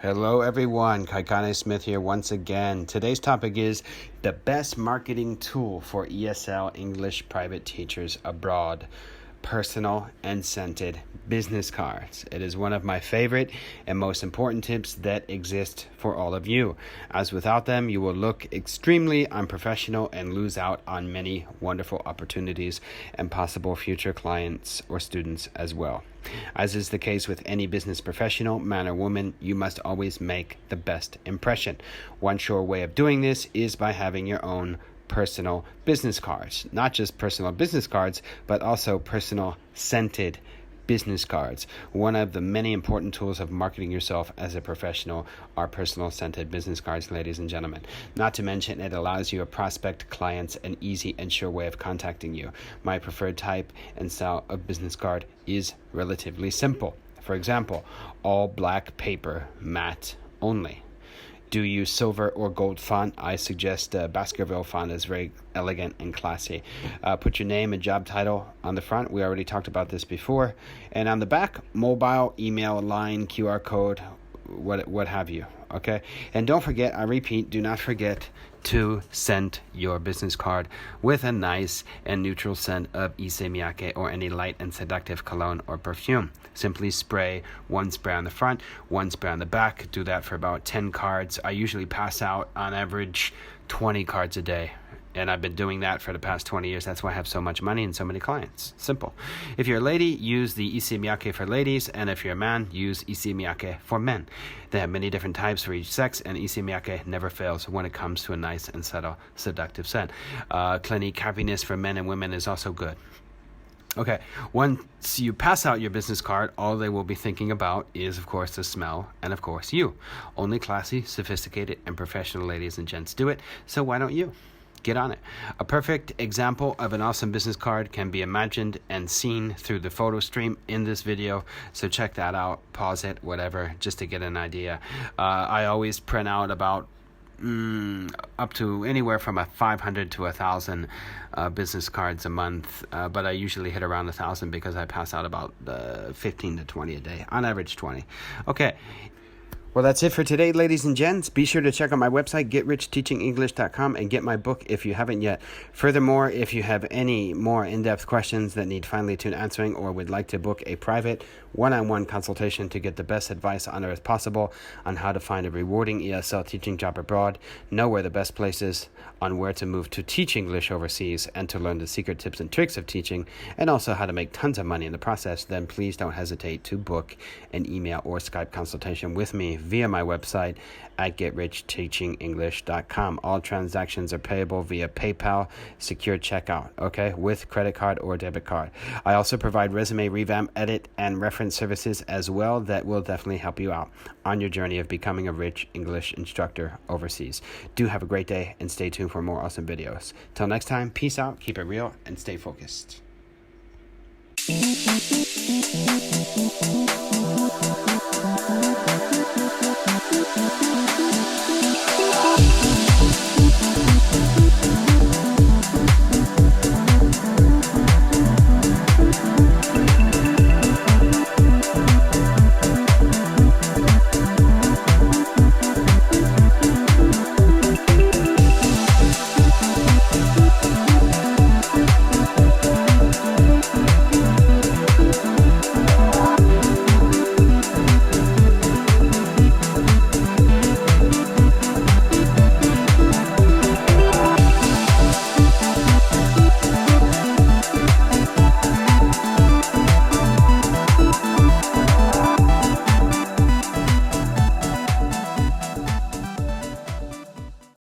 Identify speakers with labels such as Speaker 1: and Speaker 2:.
Speaker 1: Hello everyone, Kaikane Smith here once again. Today's topic is the best marketing tool for ESL English private teachers abroad. Personal and scented business cards. It is one of my favorite and most important tips that exist for all of you, as without them you will look extremely unprofessional and lose out on many wonderful opportunities and possible future clients or students as well. As is the case with any business professional, man or woman, you must always make the best impression. One sure way of doing this is by having your own personal business cards. Not just personal business cards, but also personal scented business cards. One of the many important tools of marketing yourself as a professional are personal scented business cards, ladies and gentlemen. Not to mention, it allows you to prospect clients an easy and sure way of contacting you. My preferred type and style of business card is relatively simple. For example, all black paper, matte only. Do you use silver or gold font? I suggest Baskerville font is very elegant and classy. Put your name and job title on the front. We already talked about this before. And on the back, mobile, email, line, QR code, what have you. Okay? And don't forget, I repeat, do not forget to scent your business card with a nice and neutral scent of Ise Miyake or any light and seductive cologne or perfume. Simply spray one spray on the front, one spray on the back. Do that for about 10 cards. I usually pass out on average 20 cards a day. And I've been doing that for the past 20 years. That's why I have so much money and so many clients. Simple. If you're a lady, use the Ise Miyake for ladies. And if you're a man, use Ise Miyake for men. They have many different types for each sex. And Ise Miyake never fails when it comes to a nice and subtle, seductive scent. Clinique Happiness for men and women is also good. Okay, once you pass out your business card, all they will be thinking about is, of course, the smell and, of course, you. Only classy, sophisticated, and professional ladies and gents do it. So why don't you? Get on it. A perfect example of an awesome business card can be imagined and seen through the photo stream in this video. So check that out, pause it, whatever, just to get an idea. I always print out about up to anywhere from 500 to 1,000 business cards a month, but I usually hit around 1,000 because I pass out about 15 to 20 a day, on average 20. Okay. Well, that's it for today, ladies and gents. Be sure to check out my website, getrichtechingenglish.com, and get my book if you haven't yet. Furthermore, if you have any more in-depth questions that need finely tuned answering or would like to book a private one-on-one consultation to get the best advice on earth possible on how to find a rewarding ESL teaching job abroad, know where the best places on where to move to teach English overseas, and to learn the secret tips and tricks of teaching, and also how to make tons of money in the process, then please don't hesitate to book an email or Skype consultation with me via my website at getrichtechingenglish.com. All transactions are payable via PayPal, secure checkout, okay, with credit card or debit card. I also provide resume revamp, edit, and reference services as well that will definitely help you out on your journey of becoming a rich English instructor overseas. Do have a great day and stay tuned for more awesome videos. Till next time, peace out, keep it real, and stay focused.